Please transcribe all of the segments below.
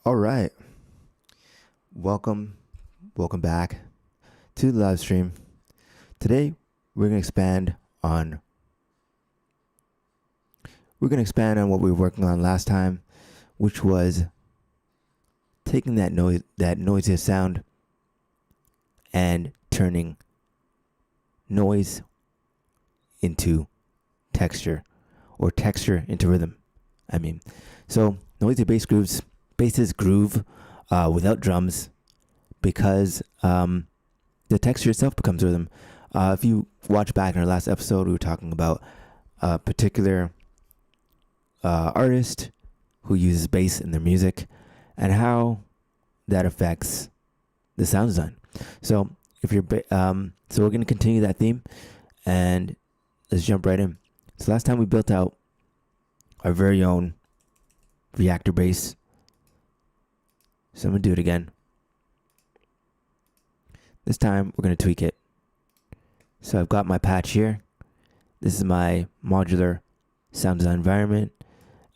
All right. Welcome back to the live stream. Today we're going to expand on what we were working on last time, which was taking that noisy sound and turning noise into texture, or texture into rhythm. So noisy basses groove without drums, because the texture itself becomes rhythm. If you watch back in our last episode, we were talking about a particular artist who uses bass in their music and how that affects the sound design. So if you're so we're going to continue that theme, and let's jump right in. So last time we built out our very own Reaktor bass. So I'm going to do it again. This time we're going to tweak it. So I've got my patch here. This is my modular sound design environment,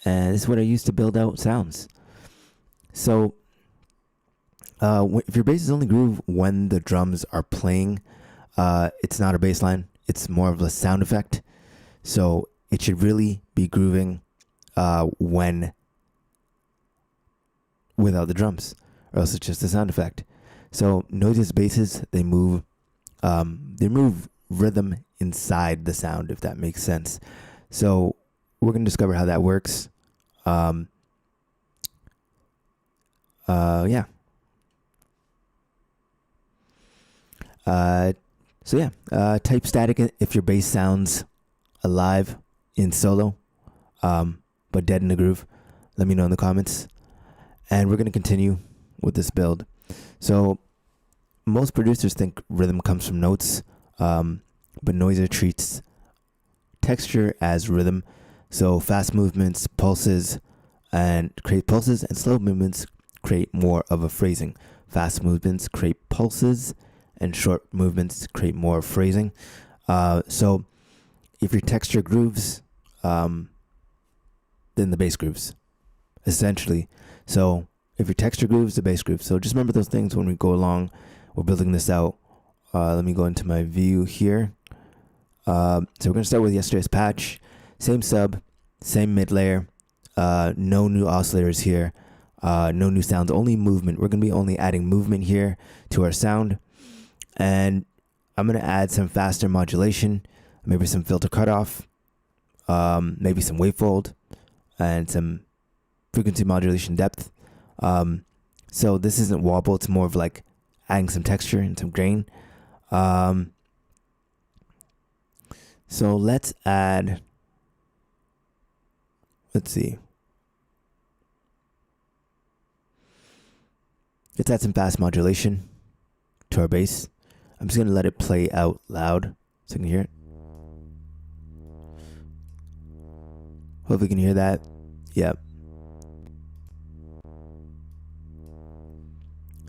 and this is what I use to build out sounds. So if your bass is only groove when the drums are playing, it's not a bass line. It's more of a sound effect. So it should really be grooving when without the drums, or else it's just a sound effect. So Noisia's basses, they move rhythm inside the sound, if that makes sense. So we're going to discover how that works. Yeah. Type static if your bass sounds alive in solo, but dead in the groove. Let me know in the comments. And we're going to continue with this build. So most producers think rhythm comes from notes, but Noisia treats texture as rhythm. So fast movements, pulses, and slow movements create more of a phrasing. Fast movements create pulses, and short movements create more phrasing. So if your texture grooves, then the bass grooves, essentially. So if your texture grooves, the bass grooves. So just remember those things when we go along. We're building this out. Let me go into my view here. So we're going to start with yesterday's patch. Same sub, same mid layer. No new oscillators here. No new sounds, only movement. We're going to be only adding movement here to our sound. And I'm going to add some faster modulation, maybe some filter cutoff, maybe some wavefold, and some frequency modulation depth. So this isn't wobble, it's more of like adding some texture and some grain. So let's add, let's add some fast modulation to our bass. I'm just going to let it play out loud so you can hear it. Hope you can hear that. Yep.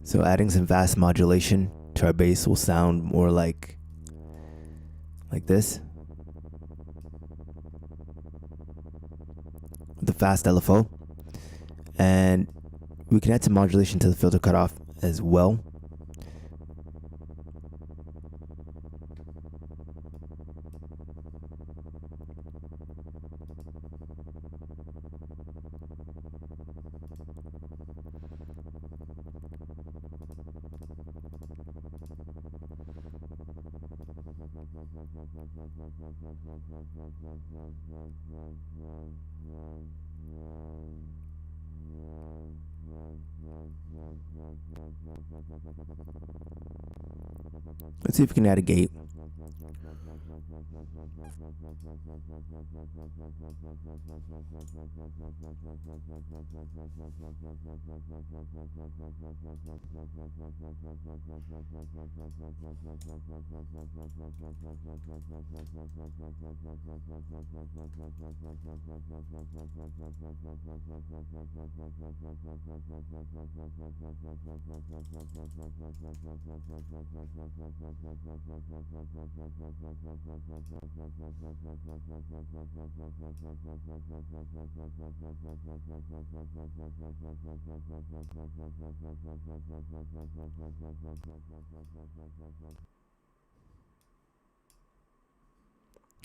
So adding some fast modulation to our bass will sound more like this. The fast LFO. And we can add some modulation to the filter cutoff as well. Let's see if we can add a gate.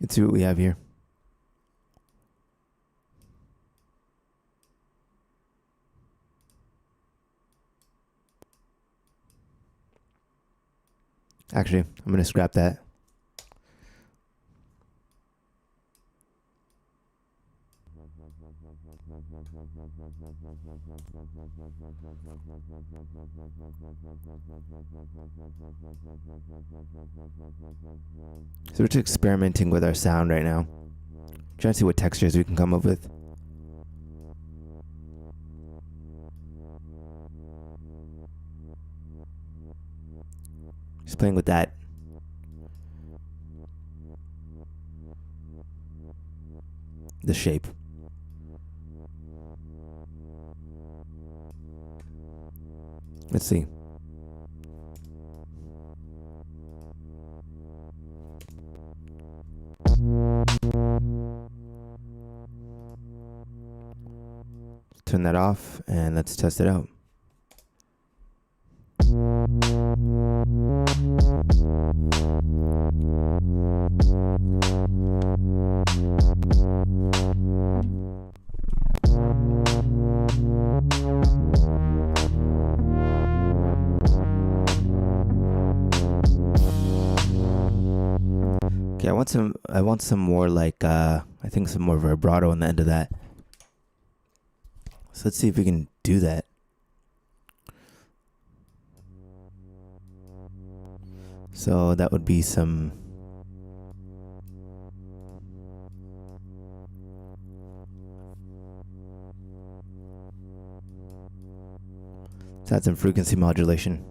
Let's see what we have here. Actually, I'm going to scrap that. So we're just experimenting with our sound right now. Trying to see what textures we can come up with. Just playing with that. The shape. Let's see. Turn that off and let's test it out. Okay, I want some more like I think some more vibrato on the end of that. So let's see if we can do that. So that would be some let's add some frequency modulation.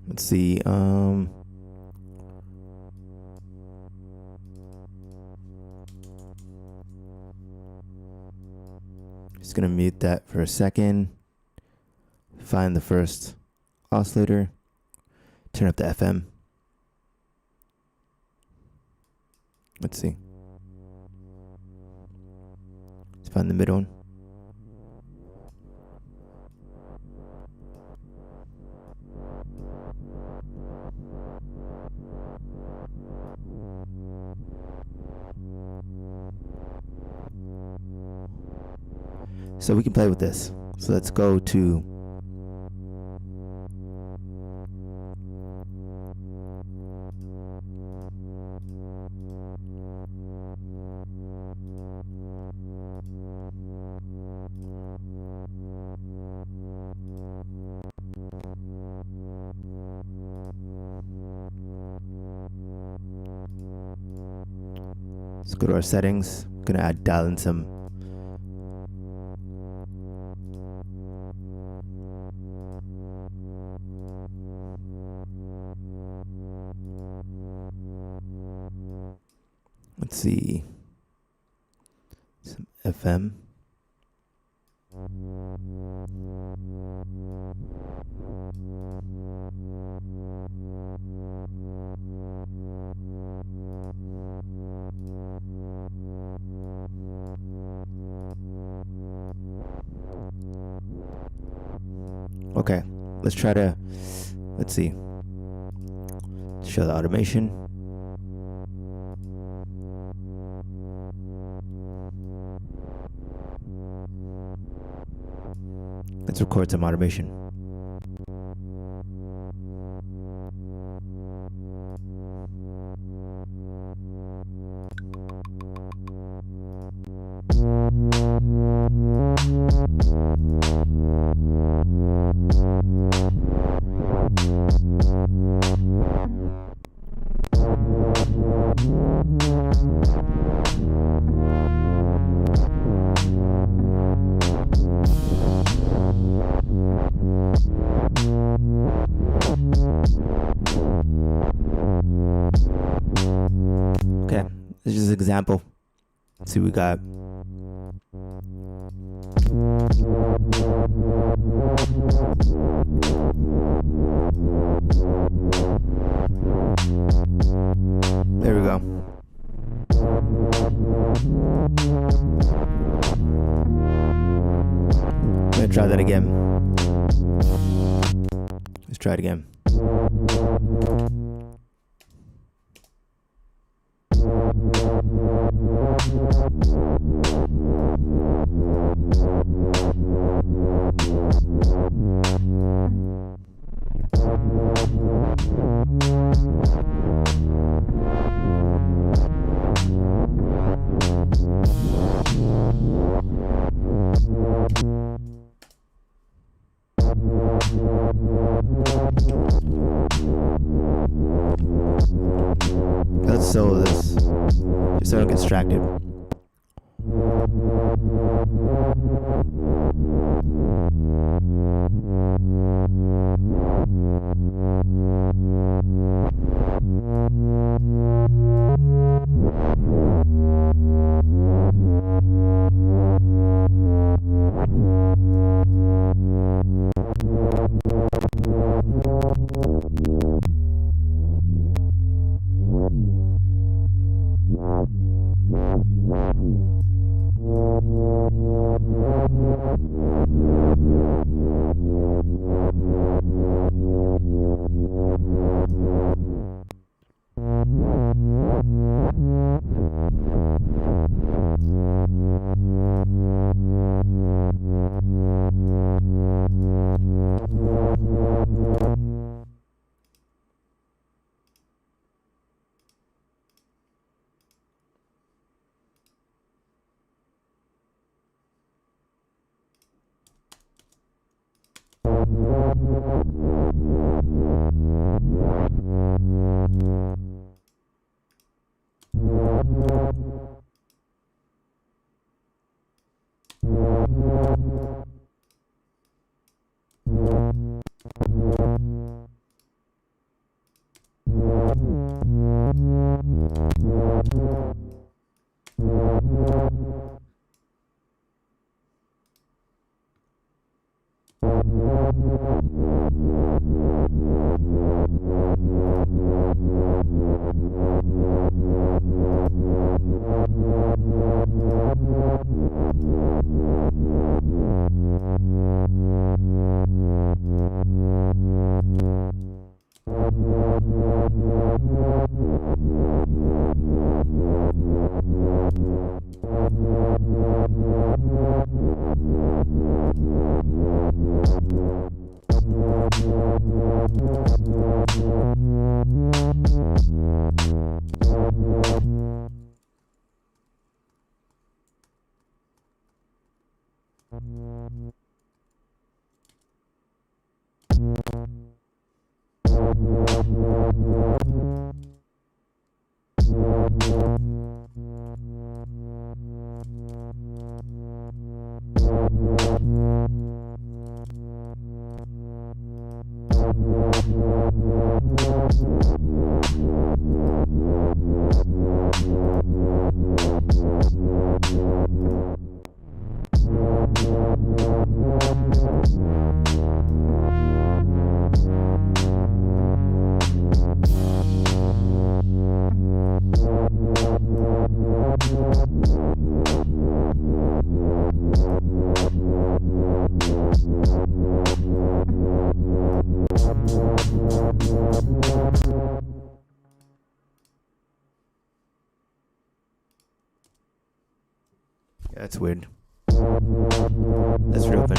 Let's see, just gonna mute that for a second. Find the first oscillator. Turn up the FM. Let's see. Let's find the mid one. So we can play with this. So let's go to let's go to our settings. Gonna dial in some let's see, some FM. Okay, let's try to, let's see, show the automation. Let's record some automation. sample. Let's see what we got. There we go. I'm gonna try that again. Let's try it again. Let's solo this, just so I don't get distracted. Yeah, that's weird. Let's reopen.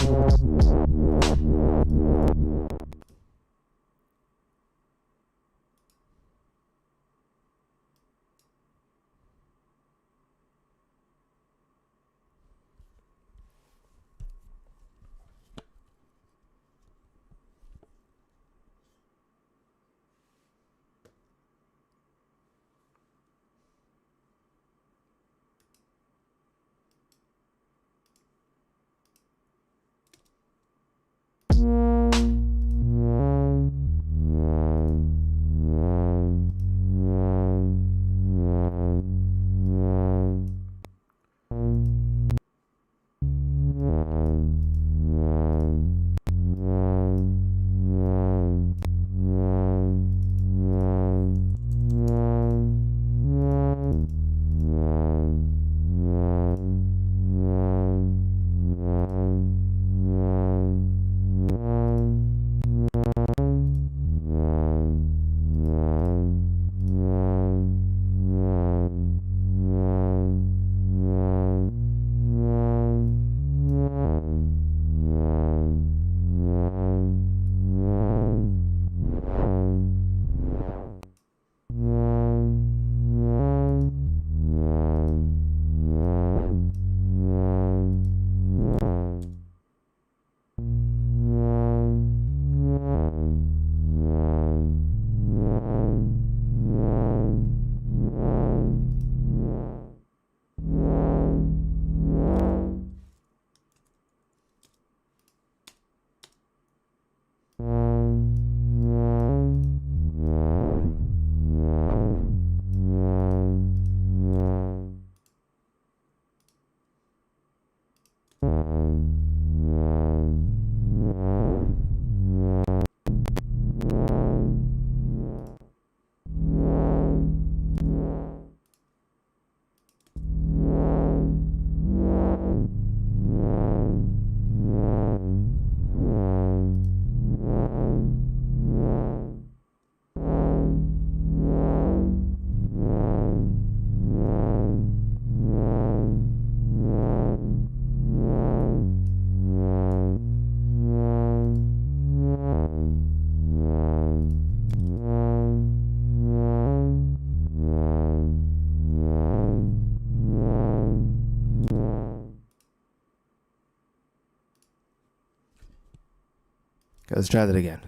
Let's try that again.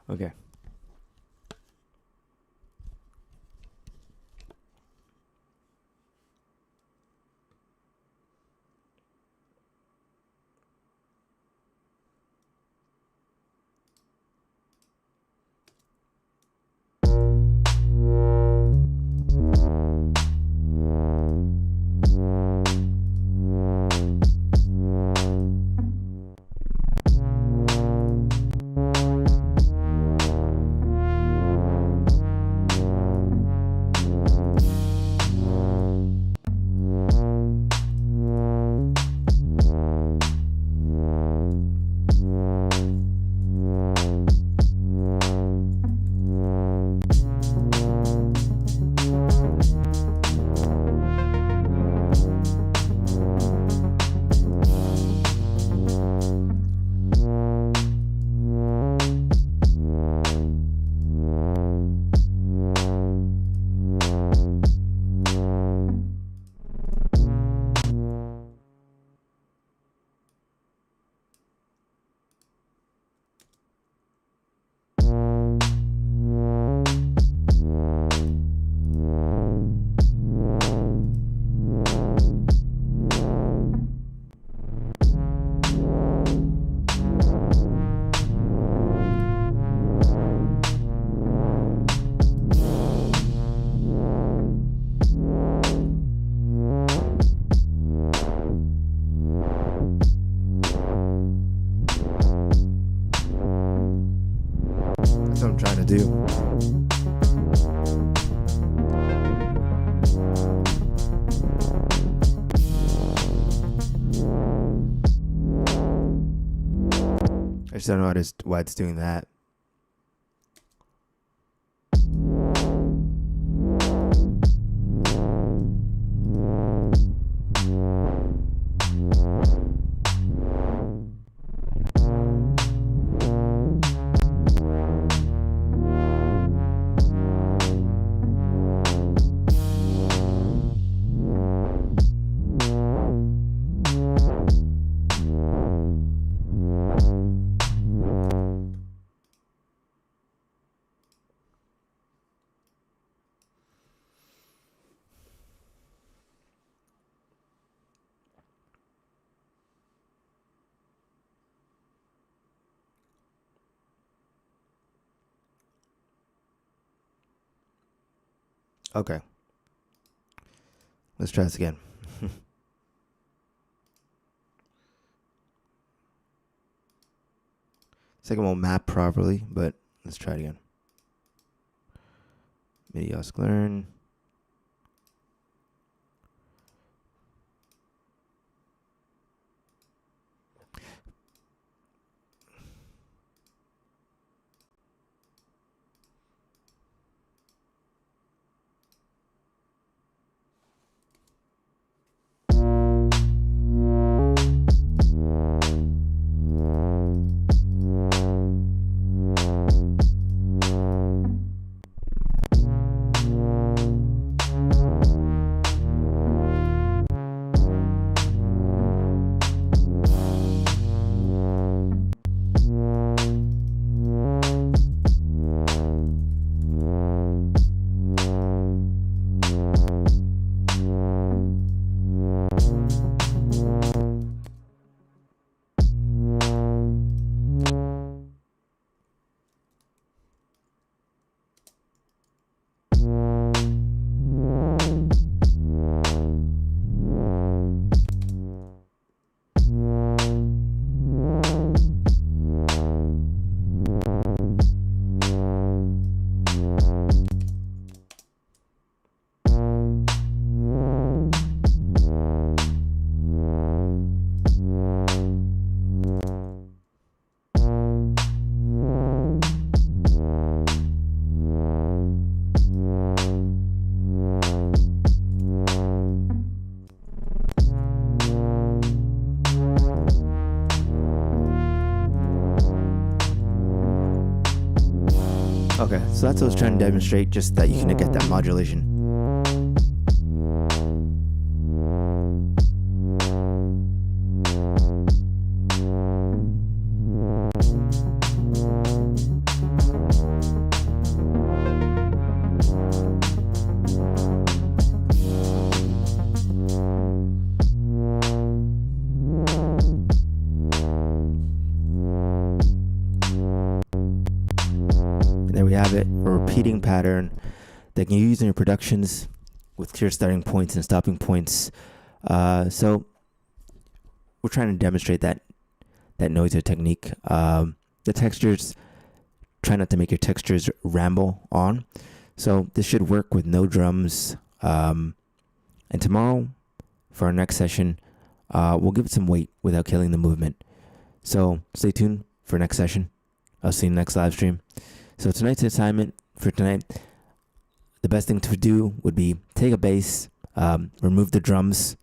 Okay. That's what I'm trying to do. I just don't know why it's doing that. Okay. Let's try this again. Second won't map properly, but let's try it again. MIDI ask learn. Okay, so that's what I was trying to demonstrate, just that you can get that modulation. pattern that you use in your productions with clear starting points and stopping points. So we're trying to demonstrate that Noisia technique. The textures, try not to make your textures ramble on. So this should work with no drums. And tomorrow, for our next session, we'll give it some weight without killing the movement. So stay tuned for next session. I'll see you next live stream. So tonight's assignment for tonight, the best thing to do would be take a bass, remove the drums,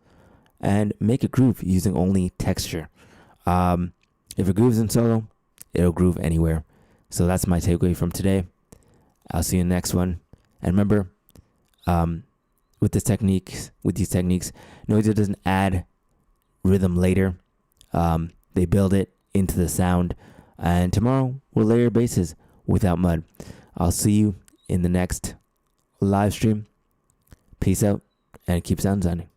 and make a groove using only texture. If it grooves in solo, it'll groove anywhere. So that's my takeaway from today. I'll see you in the next one. And remember, with these techniques, Noisia doesn't add rhythm later. They build it into the sound. And tomorrow we'll layer basses without mud. I'll see you in the next live stream. Peace out and keep sound sounding.